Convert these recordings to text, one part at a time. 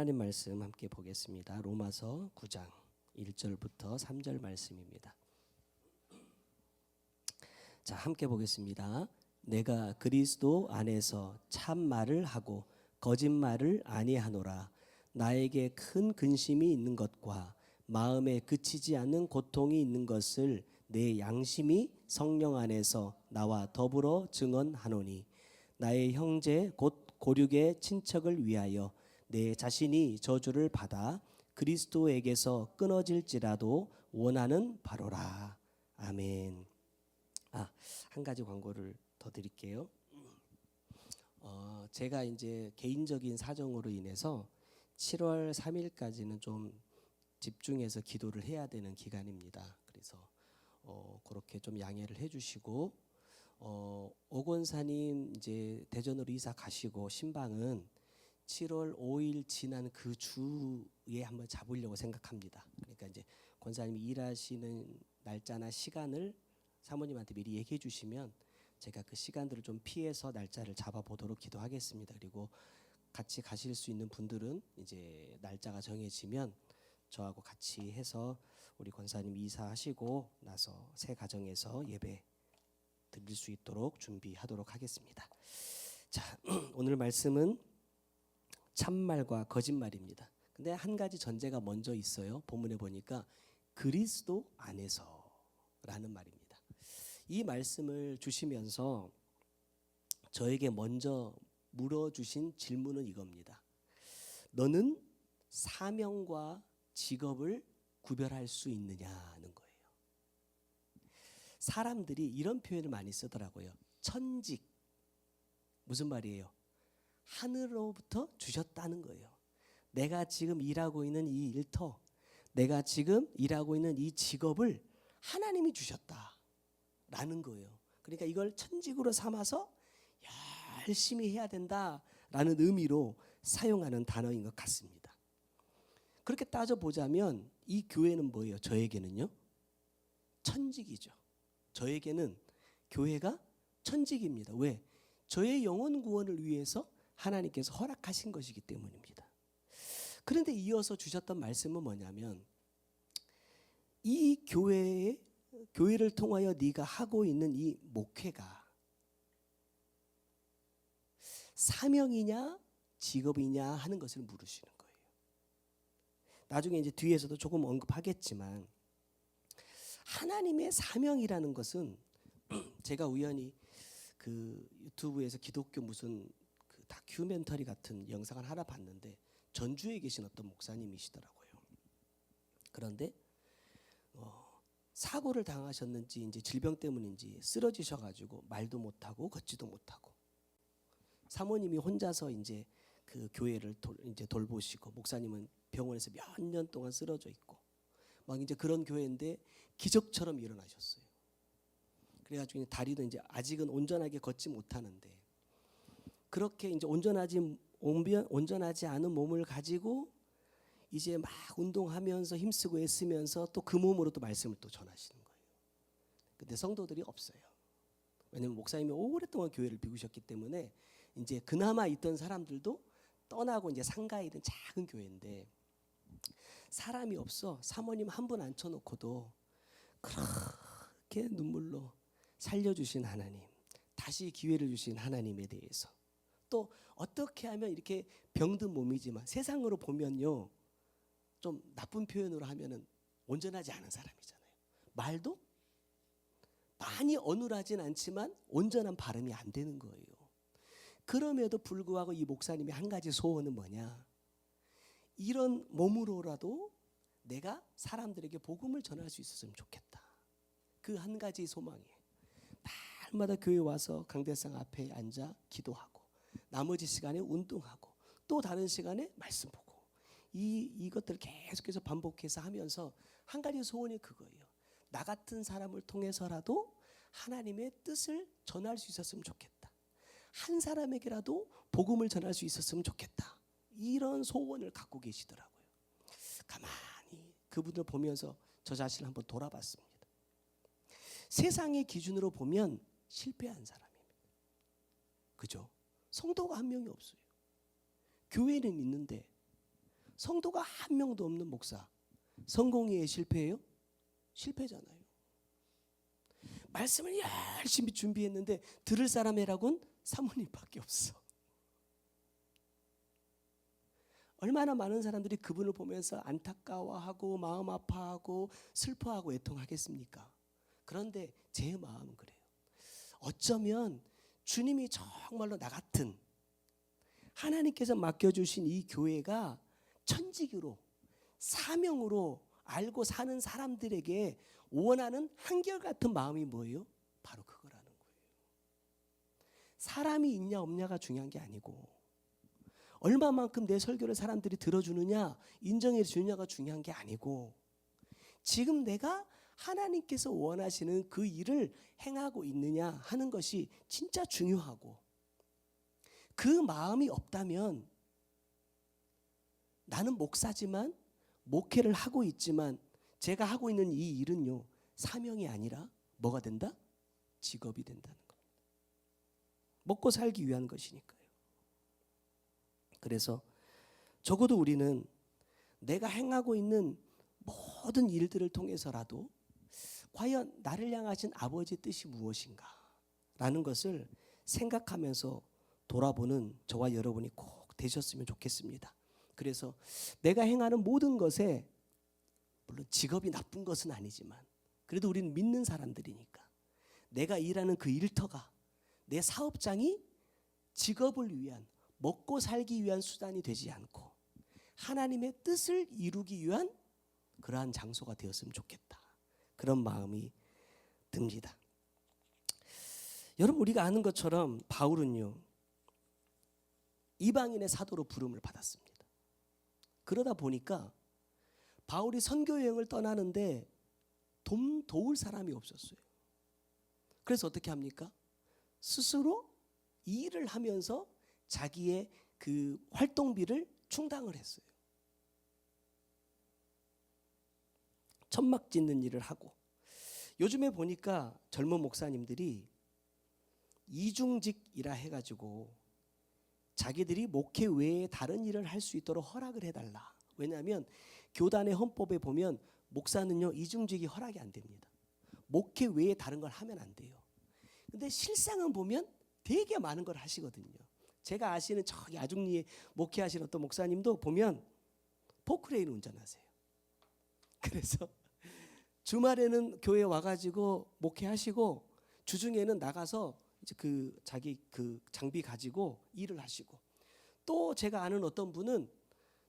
하나님 말씀 함께 보겠습니다. 로마서 9장 1절부터 3절 말씀입니다. 자, 함께 보겠습니다. 내가 그리스도 안에서 참말을 하고 거짓말을 아니하노라. 나에게 큰 근심이 있는 것과 마음에 그치지 않는 고통이 있는 것을 내 양심이 성령 안에서 나와 더불어 증언하노니, 나의 형제 곧 고륙의 친척을 위하여 내 자신이 저주를 받아 그리스도에게서 끊어질지라도 원하는 바로라. 아멘. 한 가지 광고를 더 드릴게요. 제가 이제 개인적인 사정으로 인해서 7월 3일까지는 좀 집중해서 기도를 해야 되는 기간입니다. 그래서 그렇게 좀 양해를 해주시고, 오건사님 이제 대전으로 이사 가시고 신방은 7월 5일 지난 그 주에 한번 잡으려고 생각합니다. 그러니까 이제 권사님이 일하시는 날짜나 시간을 사모님한테 미리 얘기해 주시면 제가 그 시간들을 좀 피해서 날짜를 잡아보도록 기도하겠습니다. 그리고 같이 가실 수 있는 분들은 이제 날짜가 정해지면 저하고 같이 해서 우리 권사님 이사하시고 나서 새 가정에서 예배 드릴 수 있도록 준비하도록 하겠습니다. 자, 오늘 말씀은 참말과 거짓말입니다. 근데 한 가지 전제가 먼저 있어요. 본문에 보니까 그리스도 안에서라는 말입니다. 이 말씀을 주시면서 저에게 먼저 물어주신 질문은 이겁니다. 너는 사명과 직업을 구별할 수 있느냐는 거예요. 사람들이 이런 표현을 많이 쓰더라고요. 천직. 무슨 말이에요? 하늘로부터 주셨다는 거예요. 내가 지금 일하고 있는 이 일터, 내가 지금 일하고 있는 이 직업을 하나님이 주셨다라는 거예요. 그러니까 이걸 천직으로 삼아서 열심히 해야 된다라는 의미로 사용하는 단어인 것 같습니다. 그렇게 따져보자면 이 교회는 뭐예요? 저에게는요? 천직이죠. 저에게는 교회가 천직입니다. 왜? 저의 영혼 구원을 위해서 하나님께서 허락하신 것이기 때문입니다. 그런데 이어서 주셨던 말씀은 뭐냐면, 이 교회를 통하여 네가 하고 있는 이 목회가 사명이냐 직업이냐 하는 것을 물으시는 거예요. 나중에 이제 뒤에서도 조금 언급하겠지만, 하나님의 사명이라는 것은 제가 우연히 그 유튜브에서 기독교 무슨 그 다큐멘터리 같은 영상을 하나 봤는데, 전주에 계신 어떤 목사님이시더라고요. 그런데 사고를 당하셨는지 이제 질병 때문인지 쓰러지셔가지고 말도 못하고 걷지도 못하고, 사모님이 혼자서 이제 그 교회를 이제 돌보시고, 목사님은 병원에서 몇 년 동안 쓰러져 있고, 막 이제 그런 교회인데 기적처럼 일어나셨어요. 그래가지고 다리도 이제 아직은 온전하게 걷지 못하는데, 그렇게 이제 온전하지 않은 몸을 가지고 이제 막 운동하면서 힘쓰고 애쓰면서 또 그 몸으로 또 말씀을 또 전하시는 거예요. 근데 성도들이 없어요. 왜냐하면 목사님이 오랫동안 교회를 비우셨기 때문에 이제 그나마 있던 사람들도 떠나고 이제 상가에 있는 작은 교회인데 사람이 없어. 사모님 한 분 앉혀놓고도 그렇게 눈물로 살려주신 하나님, 다시 기회를 주신 하나님에 대해서, 또 어떻게 하면 이렇게 병든 몸이지만 세상으로 보면요 좀 나쁜 표현으로 하면은 온전하지 않은 사람이잖아요. 말도 많이 어눌하진 않지만 온전한 발음이 안 되는 거예요. 그럼에도 불구하고 이 목사님의 한 가지 소원은 뭐냐? 이런 몸으로라도 내가 사람들에게 복음을 전할 수 있었으면 좋겠다. 그 한 가지 소망이에요. 날마다 교회 와서 강대상 앞에 앉아 기도하고, 나머지 시간에 운동하고, 또 다른 시간에 말씀 보고, 이것들을 계속해서 반복해서 하면서 한 가지 소원이 그거예요. 나 같은 사람을 통해서라도 하나님의 뜻을 전할 수 있었으면 좋겠다. 한 사람에게라도 복음을 전할 수 있었으면 좋겠다. 이런 소원을 갖고 계시더라고요. 가만히 그분을 보면서 저 자신을 한번 돌아봤습니다. 세상의 기준으로 보면 실패한 사람입니다. 그죠? 성도가 한 명이 없어요. 교회는 있는데 성도가 한 명도 없는 목사 성공이에요, 실패예요? 실패잖아요. 말씀을 열심히 준비했는데 들을 사람이라고는 사모님밖에 없어. 얼마나 많은 사람들이 그분을 보면서 안타까워하고 마음 아파하고 슬퍼하고 애통하겠습니까? 그런데 제 마음은 그래요. 어쩌면 주님이 정말로 나 같은 하나님께서 맡겨주신 이 교회가 천직으로 사명으로 알고 사는 사람들에게 원하는 한결같은 마음이 뭐예요? 바로 그거라는 거예요. 사람이 있냐 없냐가 중요한 게 아니고 얼마만큼 내 설교를 사람들이 들어주느냐 인정해 주느냐가 중요한 게 아니고 지금 내가 하나님께서 원하시는 그 일을 행하고 있느냐 하는 것이 진짜 중요하고 그 마음이 없다면 나는 목사지만 목회를 하고 있지만 제가 하고 있는 이 일은요 사명이 아니라 뭐가 된다? 직업이 된다는 겁니다. 먹고 살기 위한 것이니까요. 그래서 적어도 우리는 내가 행하고 있는 모든 일들을 통해서라도 과연 나를 향하신 아버지의 뜻이 무엇인가 라는 것을 생각하면서 돌아보는 저와 여러분이 꼭 되셨으면 좋겠습니다. 그래서 내가 행하는 모든 것에 물론 직업이 나쁜 것은 아니지만 그래도 우리는 믿는 사람들이니까 내가 일하는 그 일터가 내 사업장이 직업을 위한 먹고 살기 위한 수단이 되지 않고 하나님의 뜻을 이루기 위한 그러한 장소가 되었으면 좋겠다. 그런 마음이 듭니다. 여러분 우리가 아는 것처럼 바울은요 이방인의 사도로 부름을 받았습니다. 그러다 보니까 바울이 선교 여행을 떠나는데 도울 사람이 없었어요. 그래서 어떻게 합니까? 스스로 일을 하면서 자기의 그 활동비를 충당을 했어요. 천막 짓는 일을 하고 요즘에 보니까 젊은 목사님들이 이중직이라 해가지고 자기들이 목회 외에 다른 일을 할 수 있도록 허락을 해달라. 왜냐하면 교단의 헌법에 보면 목사는요 이중직이 허락이 안 됩니다. 목회 외에 다른 걸 하면 안 돼요. 근데 실상은 보면 되게 많은 걸 하시거든요. 제가 아시는 저기 아중리에 목회하시는 어떤 목사님도 보면 포크레인 운전하세요. 그래서 주말에는 교회 와가지고 목회하시고 주중에는 나가서 이제 그 자기 그 장비 가지고 일을 하시고 또 제가 아는 어떤 분은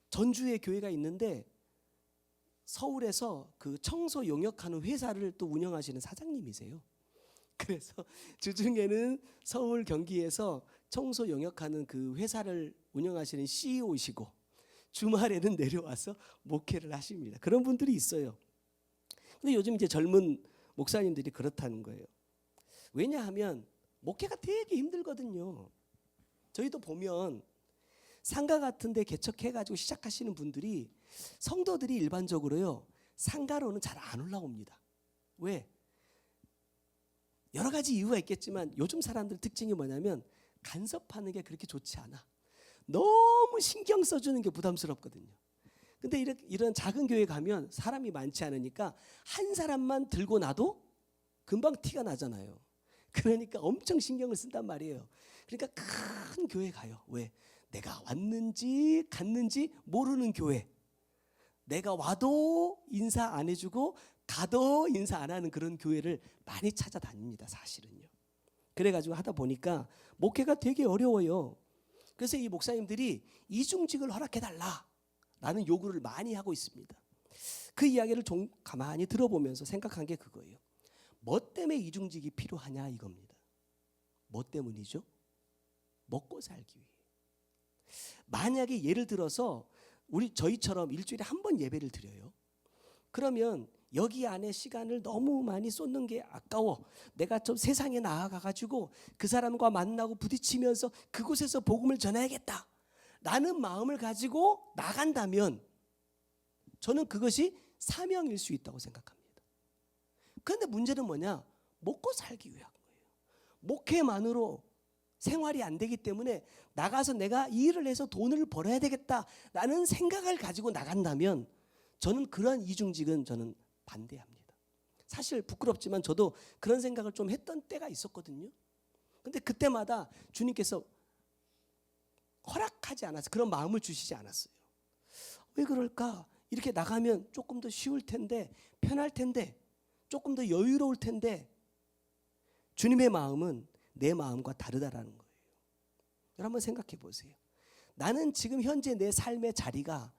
전주에 교회가 있는데 서울에서 그 청소 용역하는 회사를 또 운영하시는 사장님이세요. 그래서 주중에는 서울 경기에서 청소 용역하는 그 회사를 운영하시는 CEO이시고 주말에는 내려와서 목회를 하십니다. 그런 분들이 있어요. 근데 요즘 이제 젊은 목사님들이 그렇다는 거예요. 왜냐하면 목회가 되게 힘들거든요. 저희도 보면 상가 같은 데 개척해가지고 시작하시는 분들이 성도들이 일반적으로요 상가로는 잘 안 올라옵니다. 왜? 여러 가지 이유가 있겠지만 요즘 사람들 특징이 뭐냐면 간섭하는 게 그렇게 좋지 않아. 너무 신경 써주는 게 부담스럽거든요. 근데 이런 작은 교회 가면 사람이 많지 않으니까 한 사람만 들고 나도 금방 티가 나잖아요. 그러니까 엄청 신경을 쓴단 말이에요. 그러니까 큰 교회 가요. 왜? 내가 왔는지 갔는지 모르는 교회. 내가 와도 인사 안 해주고 가도 인사 안 하는 그런 교회를 많이 찾아다닙니다. 사실은요. 그래가지고 하다 보니까 목회가 되게 어려워요. 그래서 이 목사님들이 이중직을 허락해달라라는 요구를 많이 하고 있습니다. 그 이야기를 좀 가만히 들어보면서 생각한 게 그거예요. 뭐 때문에 이중직이 필요하냐 이겁니다. 뭐 때문이죠? 먹고 살기 위해. 만약에 예를 들어서 저희처럼 일주일에 한 번 예배를 드려요. 그러면 여기 안에 시간을 너무 많이 쏟는 게 아까워. 내가 좀 세상에 나아가가지고 그 사람과 만나고 부딪히면서 그곳에서 복음을 전해야겠다 라는 마음을 가지고 나간다면 저는 그것이 사명일 수 있다고 생각합니다. 그런데 문제는 뭐냐? 먹고 살기 위한 거예요. 목회만으로 생활이 안 되기 때문에 나가서 내가 이 일을 해서 돈을 벌어야 되겠다라는 생각을 가지고 나간다면 저는 그러한 이중직은 저는 반대합니다. 사실 부끄럽지만 저도 그런 생각을 좀 했던 때가 있었거든요. 근데 그때마다 주님께서 허락하지 않았어요. 그런 마음을 주시지 않았어요. 왜 그럴까? 이렇게 나가면 조금 더 쉬울 텐데, 편할 텐데, 조금 더 여유로울 텐데, 주님의 마음은 내 마음과 다르다라는 거예요. 여러분 한번 생각해 보세요. 나는 지금 현재 내 삶의 자리가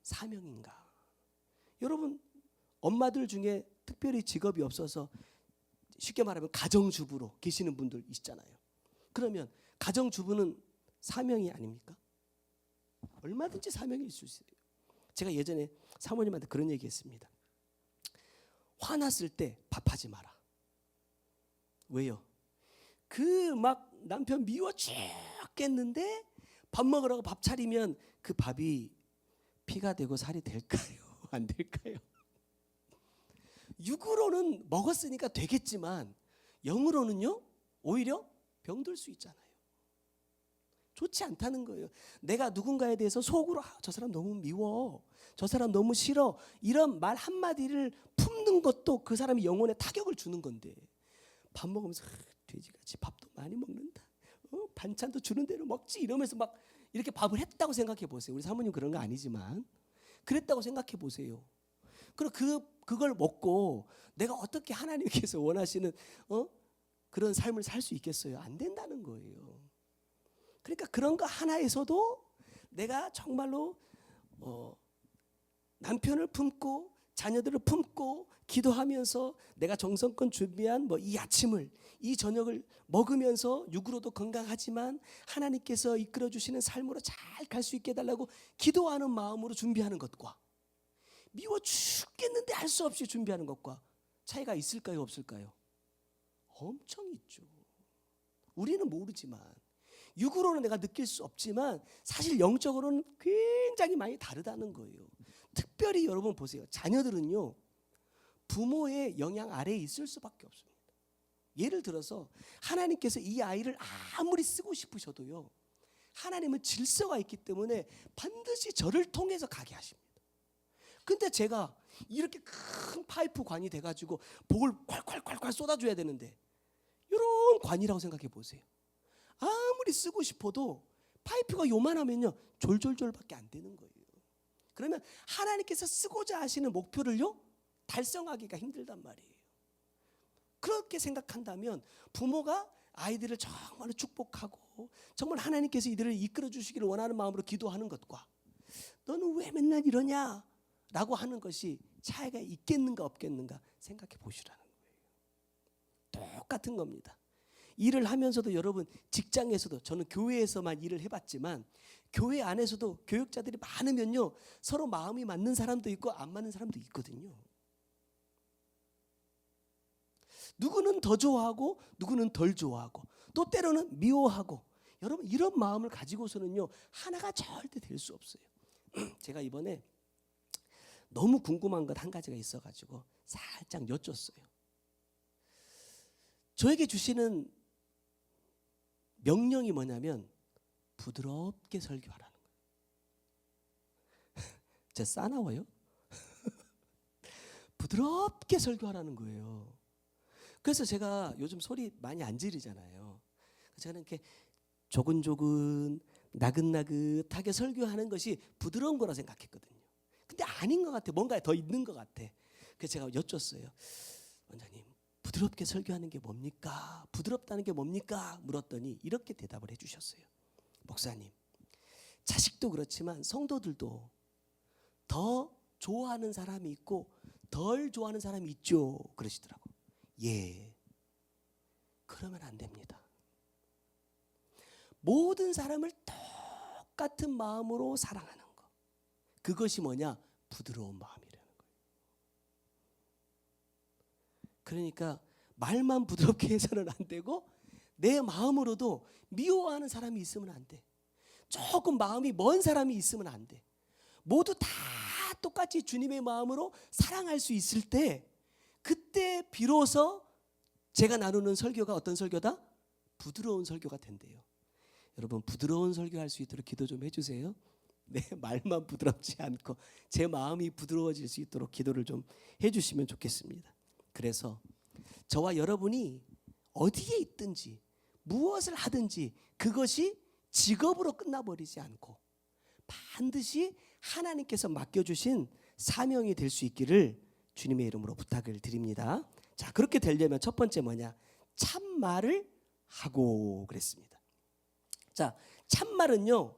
사명인가? 여러분 엄마들 중에 특별히 직업이 없어서 쉽게 말하면 가정주부로 계시는 분들 있잖아요. 그러면 가정주부는 사명이 아닙니까? 얼마든지 사명일 수 있어요. 제가 예전에 사모님한테 그런 얘기했습니다. 화났을 때 밥하지 마라. 왜요? 그 막 남편 미워 죽겠는데 밥 먹으라고 밥 차리면 그 밥이 피가 되고 살이 될까요? 안 될까요? 육으로는 먹었으니까 되겠지만 영으로는요 오히려 병들 수 있잖아요. 좋지 않다는 거예요. 내가 누군가에 대해서 속으로 저 사람 너무 미워, 저 사람 너무 싫어, 이런 말 한마디를 품는 것도 그 사람이 영혼에 타격을 주는 건데, 밥 먹으면서 돼지같이 밥도 많이 먹는다, 반찬도 주는 대로 먹지, 이러면서 막 이렇게 밥을 했다고 생각해 보세요. 우리 사모님 그런 거 아니지만 그랬다고 생각해 보세요. 그리고 그걸 먹고 내가 어떻게 하나님께서 원하시는 그런 삶을 살 수 있겠어요? 안 된다는 거예요. 그러니까 그런 거 하나에서도 내가 정말로 남편을 품고 자녀들을 품고 기도하면서 내가 정성껏 준비한 이 아침을, 이 저녁을 먹으면서 육으로도 건강하지만 하나님께서 이끌어 주시는 삶으로 잘 갈 수 있게 해달라고 기도하는 마음으로 준비하는 것과 미워 죽겠는데 할 수 없이 준비하는 것과 차이가 있을까요, 없을까요? 엄청 있죠. 우리는 모르지만, 육으로는 내가 느낄 수 없지만 사실 영적으로는 굉장히 많이 다르다는 거예요. 특별히 여러분 보세요. 자녀들은요 부모의 영향 아래에 있을 수밖에 없습니다. 예를 들어서 하나님께서 이 아이를 아무리 쓰고 싶으셔도요 하나님은 질서가 있기 때문에 반드시 저를 통해서 가게 하십니다. 근데 제가 이렇게 큰 파이프 관이 돼가지고 복을 콸콸콸콸 쏟아줘야 되는데 이런 관이라고 생각해 보세요. 아무리 쓰고 싶어도 파이프가 요만하면요 졸졸졸밖에 안 되는 거예요. 그러면 하나님께서 쓰고자 하시는 목표를요 달성하기가 힘들단 말이에요. 그렇게 생각한다면 부모가 아이들을 정말 축복하고 정말 하나님께서 이들을 이끌어 주시기를 원하는 마음으로 기도하는 것과 너는 왜 맨날 이러냐 라고 하는 것이 차이가 있겠는가 없겠는가 생각해 보시라는 거예요. 똑같은 겁니다. 일을 하면서도 여러분 직장에서도, 저는 교회에서만 일을 해봤지만 교회 안에서도 교육자들이 많으면요 서로 마음이 맞는 사람도 있고 안 맞는 사람도 있거든요. 누구는 더 좋아하고 누구는 덜 좋아하고 또 때로는 미워하고, 여러분 이런 마음을 가지고서는요 하나가 절대 될 수 없어요. 제가 이번에 너무 궁금한 것 한 가지가 있어가지고 살짝 여쭸어요. 저에게 주시는 명령이 뭐냐면 부드럽게 설교하라는 거예요. 제가 싸나워요? 부드럽게 설교하라는 거예요. 그래서 제가 요즘 소리 많이 안 지르잖아요. 저는 이렇게 조근조근 나긋나긋하게 설교하는 것이 부드러운 거라 생각했거든요. 근데 아닌 것 같아. 뭔가 더 있는 것 같아. 그래서 제가 여쭸어요. 원장님, 부드럽게 설교하는 게 뭡니까? 부드럽다는 게 뭡니까? 물었더니 이렇게 대답을 해주셨어요. 목사님, 자식도 그렇지만 성도들도 더 좋아하는 사람이 있고 덜 좋아하는 사람이 있죠. 그러시더라고요. 예, 그러면 안 됩니다. 모든 사람을 똑같은 마음으로 사랑하는 것, 그것이 뭐냐? 부드러운 마음이라는 거예요. 그러니까 말만 부드럽게 해서는 안 되고 내 마음으로도 미워하는 사람이 있으면 안 돼. 조금 마음이 먼 사람이 있으면 안 돼. 모두 다 똑같이 주님의 마음으로 사랑할 수 있을 때, 그때 비로소 제가 나누는 설교가 어떤 설교다? 부드러운 설교가 된대요. 여러분 부드러운 설교할 수 있도록 기도 좀 해주세요. 내 말만 부드럽지 않고 제 마음이 부드러워질 수 있도록 기도를 좀 해주시면 좋겠습니다. 그래서 저와 여러분이 어디에 있든지 무엇을 하든지 그것이 직업으로 끝나버리지 않고 반드시 하나님께서 맡겨주신 사명이 될 수 있기를 주님의 이름으로 부탁을 드립니다. 자, 그렇게 되려면 첫 번째 뭐냐? 참말을 하고 그랬습니다. 자, 참말은요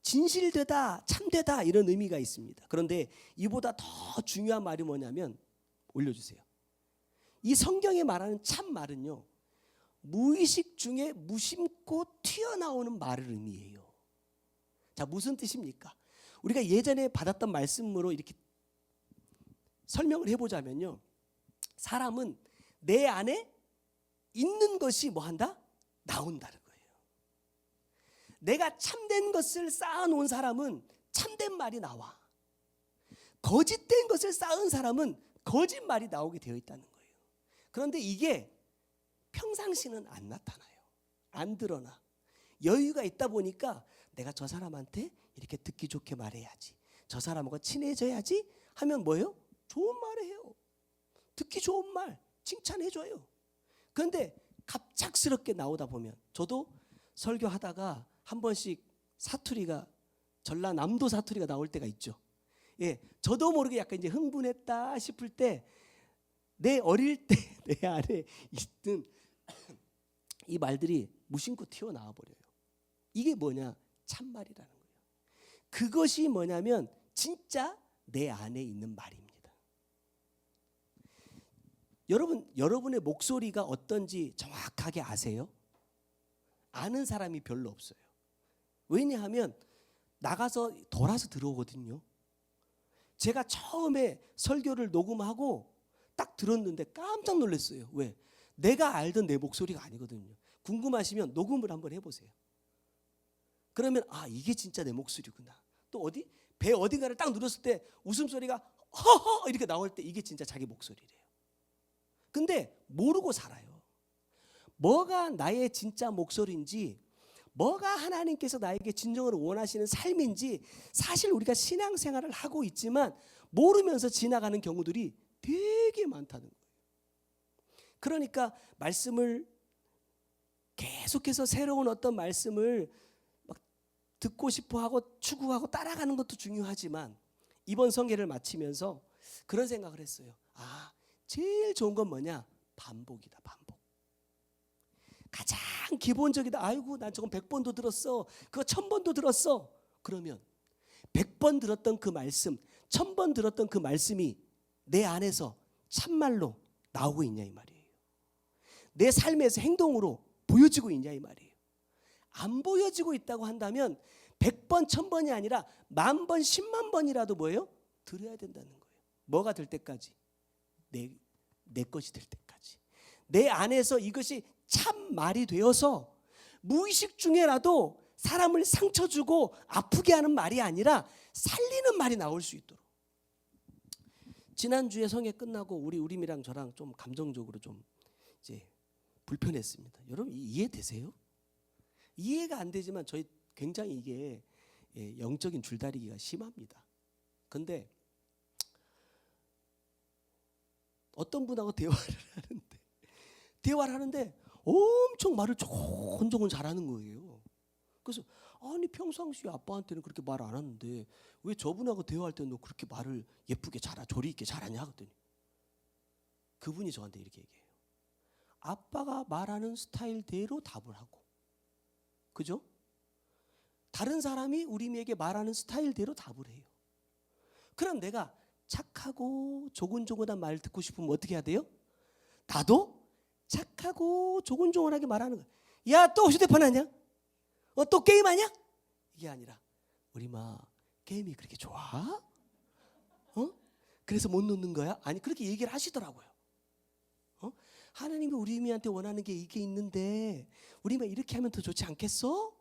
진실되다, 참되다 이런 의미가 있습니다. 그런데 이보다 더 중요한 말이 뭐냐면 올려주세요. 이 성경에 말하는 참말은요 무의식 중에 무심코 튀어나오는 말을 의미해요. 자, 무슨 뜻입니까? 우리가 예전에 받았던 말씀으로 이렇게 설명을 해보자면요, 사람은 내 안에 있는 것이 뭐한다? 나온다는 거예요. 내가 참된 것을 쌓아놓은 사람은 참된 말이 나와. 거짓된 것을 쌓은 사람은 거짓말이 나오게 되어 있다는 거예요. 그런데 이게 평상시는 안 나타나요. 안 드러나. 여유가 있다 보니까 내가 저 사람한테 이렇게 듣기 좋게 말해야지, 저 사람하고 친해져야지 하면 뭐예요? 좋은 말을 해요. 듣기 좋은 말 칭찬해줘요. 그런데 갑작스럽게 나오다 보면, 저도 설교하다가 한 번씩 사투리가, 전라남도 사투리가 나올 때가 있죠. 예, 저도 모르게 약간 이제 흥분했다 싶을 때 내 어릴 때 내 안에 있던 이 말들이 무심코 튀어나와 버려요. 이게 뭐냐? 참말이라는 거예요. 그것이 뭐냐면 진짜 내 안에 있는 말입니다. 여러분의 목소리가 어떤지 정확하게 아세요? 아는 사람이 별로 없어요. 왜냐하면 나가서 돌아서 들어오거든요. 제가 처음에 설교를 녹음하고 딱 들었는데 깜짝 놀랐어요. 왜? 내가 알던 내 목소리가 아니거든요. 궁금하시면 녹음을 한번 해보세요. 그러면 아, 이게 진짜 내 목소리구나. 또 어디? 배 어딘가를 딱 눌렀을 때 웃음소리가 허허 이렇게 나올 때 이게 진짜 자기 목소리래요. 근데 모르고 살아요. 뭐가 나의 진짜 목소리인지, 뭐가 하나님께서 나에게 진정으로 원하시는 삶인지 사실 우리가 신앙생활을 하고 있지만 모르면서 지나가는 경우들이 되게 많다는 거예요. 그러니까 말씀을 계속해서 새로운 어떤 말씀을 막 듣고 싶어하고 추구하고 따라가는 것도 중요하지만 이번 성회를 마치면서 그런 생각을 했어요. 아, 제일 좋은 건 뭐냐? 반복이다. 반복. 가장 기본적이다. 아이고 난 저건 100번도 들었어. 그거 1000번도 들었어. 그러면 100번 들었던 그 말씀, 1000번 들었던 그 말씀이 내 안에서 참말로 나오고 있냐 이 말이에요. 내 삶에서 행동으로 보여지고 있냐 이 말이에요. 안 보여지고 있다고 한다면 100번, 1000번이 아니라 10,000번, 10만 번이라도 뭐예요? 들어야 된다는 거예요. 뭐가 될 때까지? 내 것이 될 때까지. 내 안에서 이것이 참 말이 되어서 무의식 중에라도 사람을 상처 주고 아프게 하는 말이 아니라 살리는 말이 나올 수 있도록. 지난주에 성회 끝나고 우림이랑 저랑 좀 감정적으로 좀 이제 불편했습니다. 여러분 이해되세요? 이해가 안 되지만 저희 굉장히 이게 영적인 줄다리기가 심합니다. 근데 어떤 분하고 대화를 하는데 엄청 말을 조곤조곤 잘하는 거예요. 그래서 아니 평상시에 아빠한테는 그렇게 말 안 하는데 왜 저분하고 대화할 때는 너 그렇게 말을 예쁘게 조리 있게 잘하냐 하거든요. 그분이 저한테 이렇게 얘기해요. 아빠가 말하는 스타일대로 답을 하고, 그죠? 다른 사람이 우리에게 말하는 스타일대로 답을 해요. 그럼 내가 착하고 조곤조곤한 말 듣고 싶으면 어떻게 해야 돼요? 나도 착하고 조곤조곤하게 말하는 거야. 야, 또 휴대폰 하냐? 또 게임하냐? 이게 아니라 우리 마 게임이 그렇게 좋아? 그래서 못 놓는 거야? 아니 그렇게 얘기를 하시더라고요. 하나님이 우리 미한테 원하는 게 이게 있는데 우리 마 이렇게 하면 더 좋지 않겠어?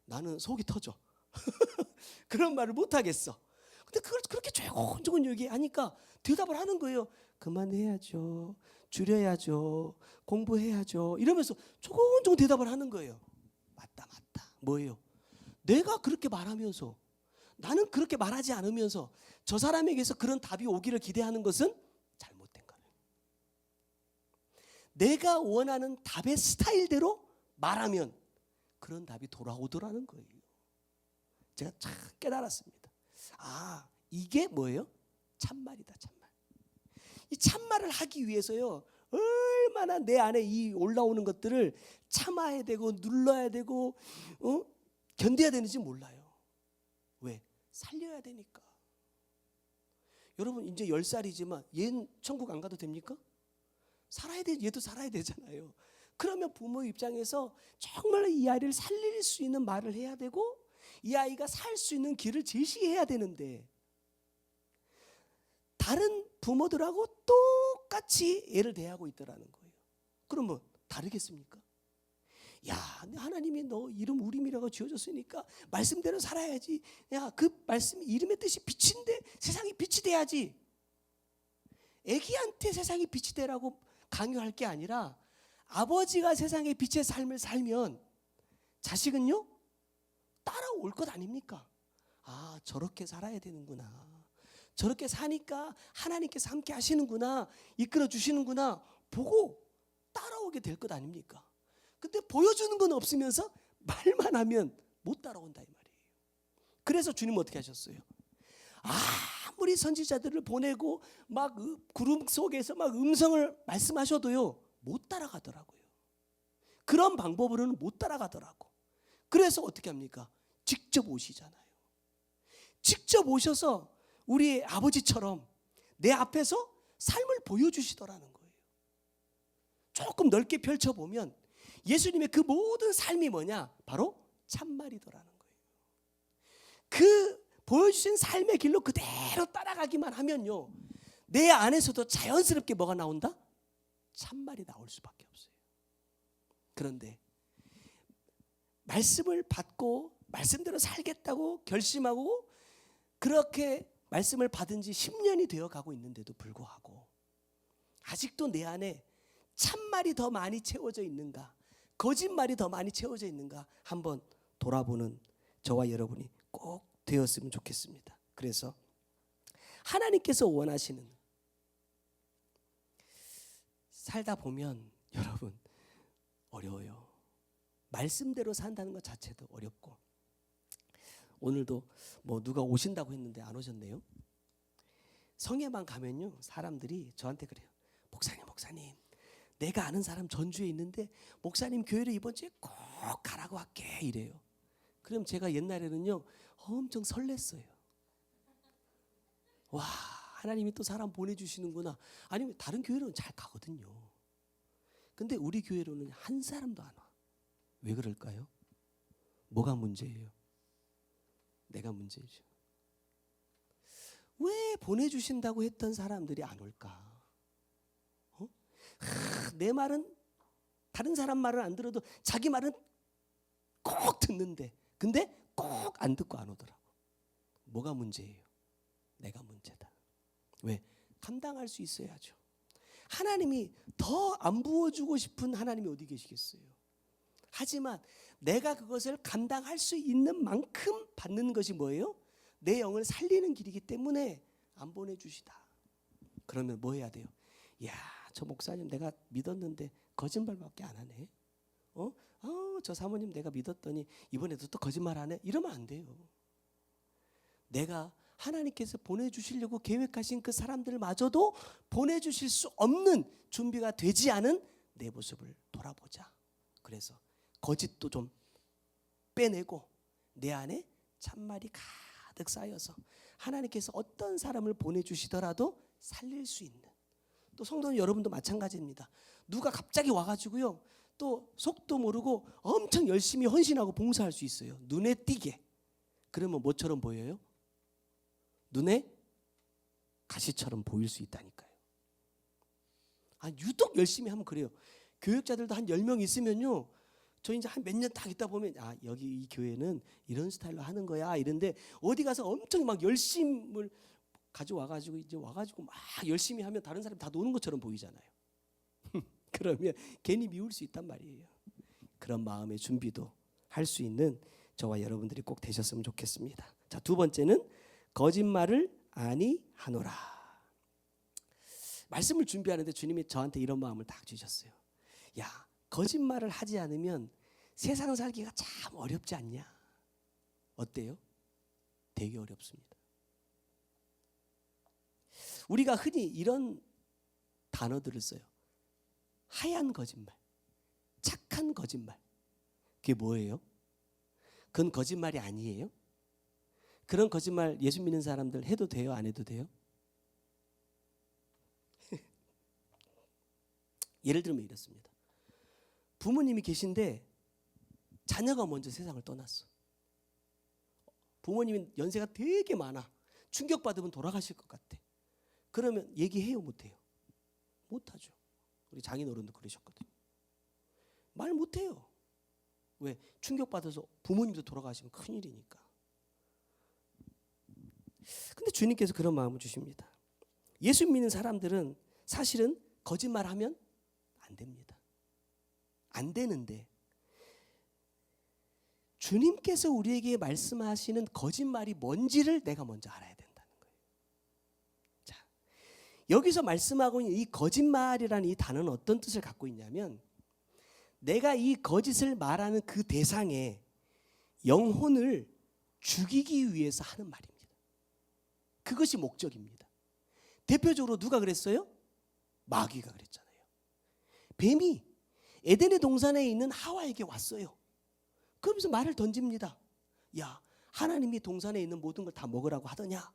나는 속이 터져. 그런 말을 못 하겠어. 근데 그걸 그렇게 조곤조곤 얘기하니까 대답을 하는 거예요. 그만해야죠. 줄여야죠. 공부해야죠. 이러면서 조곤조곤 대답을 하는 거예요. 맞다. 뭐예요? 내가 그렇게 말하면서, 나는 그렇게 말하지 않으면서 저 사람에게서 그런 답이 오기를 기대하는 것은 잘못된 거예요. 내가 원하는 답의 스타일대로 말하면 그런 답이 돌아오더라는 거예요. 제가 참 깨달았습니다. 아, 이게 뭐예요? 참말이다, 참말. 이 참말을 하기 위해서요, 얼마나 내 안에 이 올라오는 것들을 참아야 되고 눌러야 되고 견뎌야 되는지 몰라요. 왜? 살려야 되니까. 여러분 이제 10살이지만 얘는 천국 안 가도 됩니까? 살아야 돼. 얘도 살아야 되잖아요. 그러면 부모 입장에서 정말 이 아이를 살릴 수 있는 말을 해야 되고 이 아이가 살 수 있는 길을 제시해야 되는데 다른 부모들하고 똑같이 애를 대하고 있더라는 거예요. 그러면 다르겠습니까? 야, 하나님이 너 이름 우림이라고 지어줬으니까 말씀대로 살아야지. 야, 그 말씀 이름의 뜻이 빛인데 세상이 빛이 돼야지. 애기한테 세상이 빛이 되라고 강요할 게 아니라 아버지가 세상의 빛의 삶을 살면 자식은요 따라올 것 아닙니까? 아, 저렇게 살아야 되는구나. 저렇게 사니까 하나님께서 함께 하시는구나, 이끌어 주시는구나 보고 따라오게 될 것 아닙니까? 근데 보여주는 건 없으면서 말만 하면 못 따라온다 이 말이에요. 그래서 주님 어떻게 하셨어요? 아무리 선지자들을 보내고 막 구름 속에서 막 음성을 말씀하셔도요 못 따라가더라고요. 그런 방법으로는 못 따라가더라고. 그래서 어떻게 합니까? 직접 오시잖아요. 직접 오셔서 우리 아버지처럼 내 앞에서 삶을 보여주시더라는 거예요. 조금 넓게 펼쳐보면 예수님의 그 모든 삶이 뭐냐? 바로 참말이더라는 거예요. 그 보여주신 삶의 길로 그대로 따라가기만 하면요 내 안에서도 자연스럽게 뭐가 나온다? 참말이 나올 수밖에 없어요. 그런데 말씀을 받고 말씀대로 살겠다고 결심하고 그렇게 말씀을 받은 지 10년이 되어 가고 있는데도 불구하고 아직도 내 안에 참말이 더 많이 채워져 있는가, 거짓말이 더 많이 채워져 있는가 한번 돌아보는 저와 여러분이 꼭 되었으면 좋겠습니다. 그래서 하나님께서 원하시는, 살다 보면 여러분 어려워요. 말씀대로 산다는 것 자체도 어렵고, 오늘도 뭐 누가 오신다고 했는데 안 오셨네요. 성에만 가면요 사람들이 저한테 그래요. 목사님 내가 아는 사람 전주에 있는데 목사님 교회를 이번 주에 꼭 가라고 할게 이래요. 그럼 제가 옛날에는요 엄청 설렜어요. 와, 하나님이 또 사람 보내주시는구나. 아니면 다른 교회로는 잘 가거든요. 근데 우리 교회로는 한 사람도 안 와. 왜 그럴까요? 뭐가 문제예요? 내가 문제죠. 왜 보내주신다고 했던 사람들이 안 올까? 내 말은 다른 사람 말은 안 들어도 자기 말은 꼭 듣는데 근데 꼭 안 듣고 안 오더라고. 뭐가 문제예요? 내가 문제다. 왜? 감당할 수 있어야죠. 하나님이 더 안 부어주고 싶은 하나님이 어디 계시겠어요? 하지만 내가 그것을 감당할 수 있는 만큼 받는 것이 뭐예요? 내 영을 살리는 길이기 때문에 안 보내주시다. 그러면 뭐 해야 돼요? 야, 저 목사님 내가 믿었는데 거짓말밖에 안 하네. 저 사모님 내가 믿었더니 이번에도 또 거짓말하네. 이러면 안 돼요. 내가 하나님께서 보내주시려고 계획하신 그 사람들마저도 보내주실 수 없는 준비가 되지 않은 내 모습을 돌아보자. 그래서 거짓도 좀 빼내고 내 안에 참말이 가득 쌓여서 하나님께서 어떤 사람을 보내주시더라도 살릴 수 있는, 또 성도는 여러분도 마찬가지입니다. 누가 갑자기 와가지고요 또 속도 모르고 엄청 열심히 헌신하고 봉사할 수 있어요. 눈에 띄게. 그러면 뭐처럼 보여요? 눈에 가시처럼 보일 수 있다니까요. 유독 열심히 하면 그래요. 교육자들도 한 10명 있으면요 저 이제 한 몇 년 딱 있다 보면 아 여기 이 교회는 이런 스타일로 하는 거야 이런데 어디 가서 엄청 막 열심을 가져와가지고 이제 와가지고 막 열심히 하면 다른 사람이 다 노는 것처럼 보이잖아요. 그러면 괜히 미울 수 있단 말이에요. 그런 마음의 준비도 할 수 있는 저와 여러분들이 꼭 되셨으면 좋겠습니다. 자, 두 번째는 거짓말을 아니하노라. 말씀을 준비하는데 주님이 저한테 이런 마음을 딱 주셨어요. 야, 거짓말을 하지 않으면 세상 살기가 참 어렵지 않냐? 어때요? 되게 어렵습니다. 우리가 흔히 이런 단어들을 써요. 하얀 거짓말, 착한 거짓말. 그게 뭐예요? 그건 거짓말이 아니에요? 그런 거짓말 예수 믿는 사람들 해도 돼요? 안 해도 돼요? 예를 들면 이렇습니다. 부모님이 계신데 자녀가 먼저 세상을 떠났어. 부모님이 연세가 되게 많아. 충격받으면 돌아가실 것 같아. 그러면 얘기해요? 못해요? 못하죠. 우리 장인어른도 그러셨거든요. 말 못해요. 왜? 충격받아서 부모님도 돌아가시면 큰일이니까. 근데 주님께서 그런 마음을 주십니다. 예수 믿는 사람들은 사실은 거짓말하면 안 됩니다. 안 되는데 주님께서 우리에게 말씀하시는 거짓말이 뭔지를 내가 먼저 알아야 된다는 거예요. 자, 여기서 말씀하고 있는 이 거짓말이라는 이 단어는 어떤 뜻을 갖고 있냐면 내가 이 거짓을 말하는 그 대상의 영혼을 죽이기 위해서 하는 말입니다. 그것이 목적입니다. 대표적으로 누가 그랬어요? 마귀가 그랬잖아요. 뱀이 에덴의 동산에 있는 하와에게 왔어요. 그러면서 말을 던집니다. 야, 하나님이 동산에 있는 모든 걸 다 먹으라고 하더냐?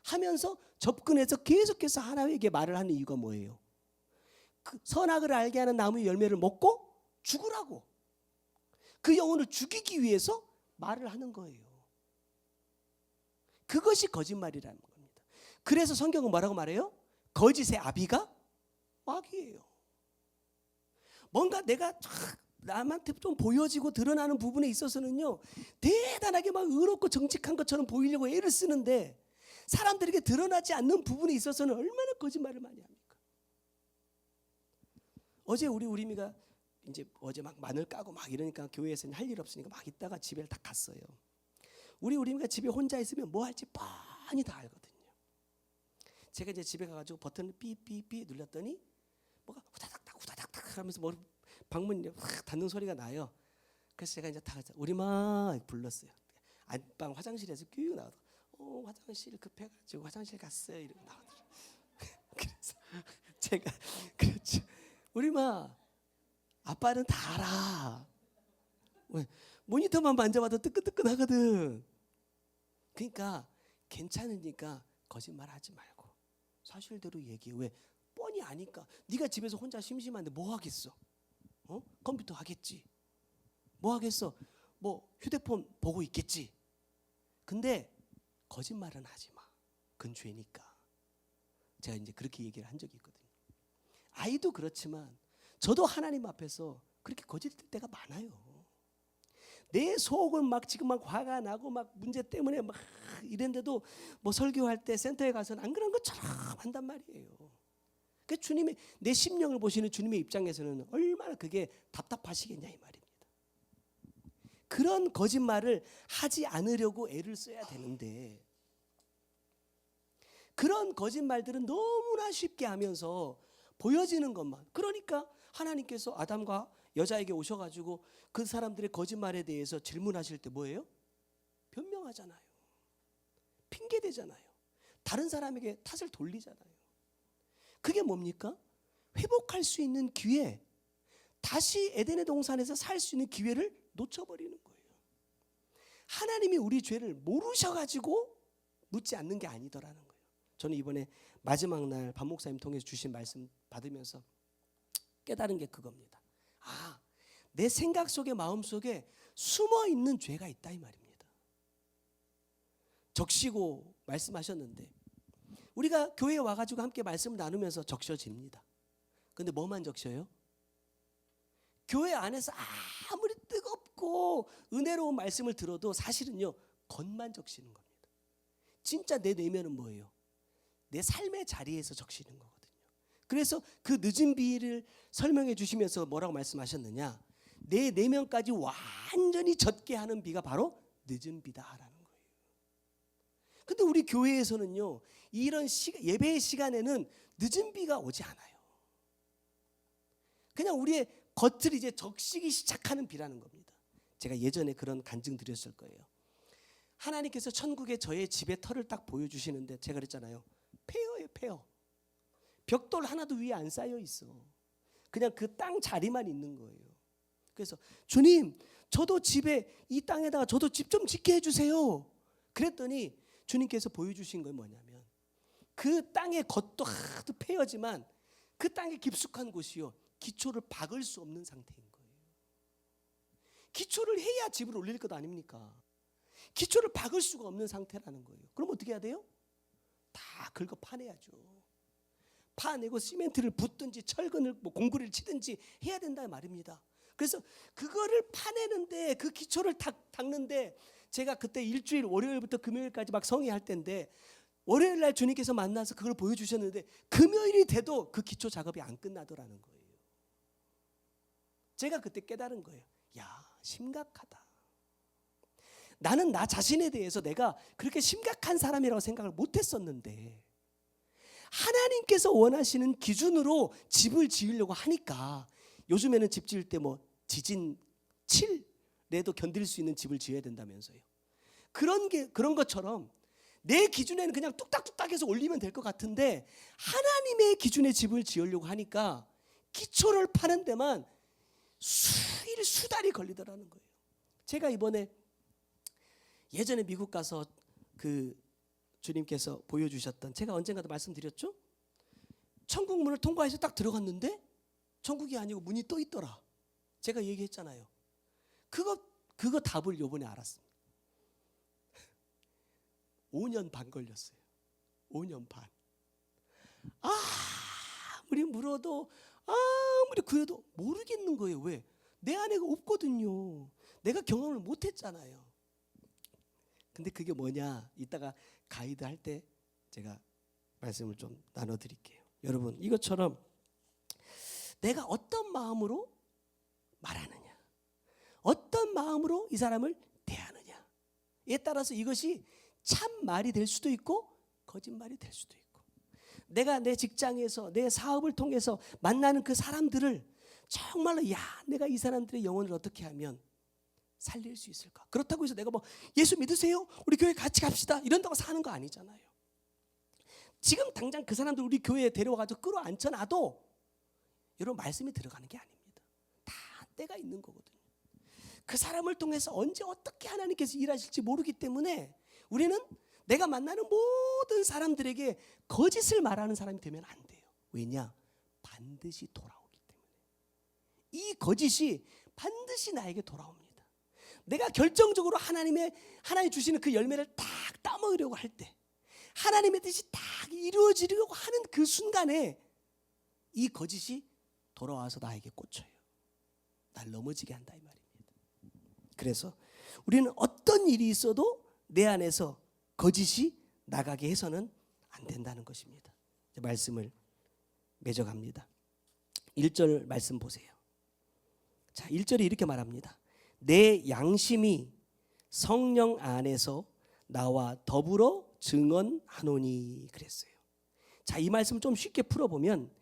하면서 접근해서 계속해서 하나님에게 말을 하는 이유가 뭐예요? 그 선악을 알게 하는 나무의 열매를 먹고 죽으라고. 그 영혼을 죽이기 위해서 말을 하는 거예요. 그것이 거짓말이라는 겁니다. 그래서 성경은 뭐라고 말해요? 거짓의 아비가 마귀예요. 뭔가 내가 남한테 좀 보여지고 드러나는 부분에 있어서는요 대단하게 막 의롭고 정직한 것처럼 보이려고 애를 쓰는데 사람들에게 드러나지 않는 부분에 있어서는 얼마나 거짓말을 많이 합니까? 어제 우리 우리미가 이제 어제 막 마늘 까고 막 이러니까 교회에서 할 일 없으니까 막 있다가 집에 딱 갔어요. 우리 우리미가 집에 혼자 있으면 뭐 할지 뻔히 다 알거든요. 제가 이제 집에 가가지고 버튼을 삐삐삐 눌렀더니 뭐가 후다닥닥 후다닥닥 하면서 머리 방문 확 닫는 소리가 나요. 그래서 제가 이제 다 우리마 불렀어요. 안방 화장실에서 뀨 나오더라고요. 화장실 급해가지고 화장실 갔어요. 이러고 나오더라고요. 그래서 제가 그렇죠. 우리마 아빠는 다 알아. 왜? 모니터만 만져봐도 뜨끈뜨끈하거든. 그러니까 괜찮으니까 거짓말하지 말고 사실대로 얘기해. 왜? 뻔히 아니까. 네가 집에서 혼자 심심한데 뭐 하겠어? 컴퓨터 하겠지. 뭐 하겠어? 뭐 휴대폰 보고 있겠지. 근데 거짓말은 하지 마. 그건 죄니까. 제가 이제 그렇게 얘기를 한 적이 있거든요. 아이도 그렇지만 저도 하나님 앞에서 그렇게 거짓될 때가 많아요. 내 속은 막 지금 막 화가 나고 막 문제 때문에 막 이랬는데도 뭐 설교할 때 센터에 가서는 안 그런 것처럼 한단 말이에요. 그 주님의 내 심령을 보시는 주님의 입장에서는 얼마나 그게 답답하시겠냐 이 말입니다. 그런 거짓말을 하지 않으려고 애를 써야 되는데 그런 거짓말들은 너무나 쉽게 하면서 보여지는 것만. 그러니까 하나님께서 아담과 여자에게 오셔가지고 그 사람들의 거짓말에 대해서 질문하실 때 뭐예요? 변명하잖아요. 핑계대잖아요. 다른 사람에게 탓을 돌리잖아요. 그게 뭡니까? 회복할 수 있는 기회, 다시 에덴의 동산에서 살 수 있는 기회를 놓쳐버리는 거예요. 하나님이 우리 죄를 모르셔가지고 묻지 않는 게 아니더라는 거예요. 저는 이번에 마지막 날 박 목사님 통해서 주신 말씀 받으면서 깨달은 게 그겁니다. 아, 내 생각 속에 마음 속에 숨어 있는 죄가 있다 이 말입니다. 적시고 말씀하셨는데 우리가 교회에 와가지고 함께 말씀을 나누면서 적셔집니다. 근데 뭐만 적셔요? 교회 안에서 아무리 크고 은혜로운 말씀을 들어도 사실은요 겉만 적시는 겁니다. 진짜 내 내면은 뭐예요? 내 삶의 자리에서 적시는 거거든요. 그래서 그 늦은 비를 설명해 주시면서 뭐라고 말씀하셨느냐, 내 내면까지 완전히 젖게 하는 비가 바로 늦은 비다라는 거예요. 근데 우리 교회에서는요 이런 예배의 시간에는 늦은 비가 오지 않아요. 그냥 우리의 겉을 이제 적시기 시작하는 비라는 겁니다. 제가 예전에 그런 간증 드렸을 거예요. 하나님께서 천국에 저의 집의 터를 딱 보여주시는데 제가 그랬잖아요. 폐허예요, 폐허. 벽돌 하나도 위에 안 쌓여 있어. 그냥 그 땅 자리만 있는 거예요. 그래서 주님, 저도 집에 이 땅에다가 저도 집 좀 짓게 해주세요. 그랬더니 주님께서 보여주신 건 뭐냐면 그 땅의 겉도 하도 폐허지만 그 땅의 깊숙한 곳이요 기초를 박을 수 없는 상태인 거예요. 기초를 해야 집을 올릴 것 아닙니까? 기초를 박을 수가 없는 상태라는 거예요. 그럼 어떻게 해야 돼요? 다 긁어 파내야죠. 파내고 시멘트를 붓든지 철근을 공구리를 치든지 해야 된다 말입니다. 그래서 그거를 파내는데 그 기초를 닦는데 제가 그때 일주일 월요일부터 금요일까지 막 성회할 때인데 월요일 날 주님께서 만나서 그걸 보여주셨는데 금요일이 돼도 그 기초 작업이 안 끝나더라는 거예요. 제가 그때 깨달은 거예요. 야, 심각하다. 나는 나 자신에 대해서 내가 그렇게 심각한 사람이라고 생각을 못했었는데 하나님께서 원하시는 기준으로 집을 지으려고 하니까 요즘에는 집 지을 때 뭐 지진 7레도 견딜 수 있는 집을 지어야 된다면서요. 그런 것처럼 내 기준에는 그냥 뚝딱뚝딱해서 올리면 될 것 같은데 하나님의 기준의 집을 지으려고 하니까 기초를 파는 데만 수일 수달이 걸리더라는 거예요. 제가 이번에 예전에 미국 가서 그 주님께서 보여주셨던, 제가 언젠가도 말씀드렸죠? 천국 문을 통과해서 딱 들어갔는데 천국이 아니고 문이 떠 있더라. 제가 얘기했잖아요. 그거 답을 요번에 알았습니다. 5년 반 걸렸어요. 5년 반. 아무리 물어도 아무리 구해도 모르겠는 거예요. 왜? 내 안에가 없거든요. 내가 경험을 못했잖아요. 근데 그게 뭐냐, 이따가 가이드 할 때 제가 말씀을 좀 나눠드릴게요. 여러분, 이것처럼 내가 어떤 마음으로 말하느냐, 어떤 마음으로 이 사람을 대하느냐에 따라서 이것이 참 말이 될 수도 있고 거짓말이 될 수도 있고, 내가 내 직장에서 내 사업을 통해서 만나는 그 사람들을 정말로 내가 이 사람들의 영혼을 어떻게 하면 살릴 수 있을까? 그렇다고 해서 내가 뭐 예수 믿으세요? 우리 교회 같이 갑시다 이런다고 사는 거 아니잖아요. 지금 당장 그 사람들 우리 교회에 데려와가지고 끌어앉혀놔도 여러분 말씀이 들어가는 게 아닙니다. 다 때가 있는 거거든요. 그 사람을 통해서 언제 어떻게 하나님께서 일하실지 모르기 때문에 우리는 내가 만나는 모든 사람들에게 거짓을 말하는 사람이 되면 안 돼요. 왜냐? 반드시 돌아오기 때문에. 이 거짓이 반드시 나에게 돌아옵니다. 내가 결정적으로 하나님 주시는 그 열매를 딱 따먹으려고 할 때, 하나님의 뜻이 딱 이루어지려고 하는 그 순간에 이 거짓이 돌아와서 나에게 꽂혀요. 날 넘어지게 한다 이 말입니다. 그래서 우리는 어떤 일이 있어도 내 안에서 거짓이 나가게 해서는 안 된다는 것입니다. 말씀을 맺어갑니다. 1절 말씀 보세요. 자, 1절에 이렇게 말합니다. 내 양심이 성령 안에서 나와 더불어 증언하노니 그랬어요. 자, 이 말씀 좀 쉽게 풀어보면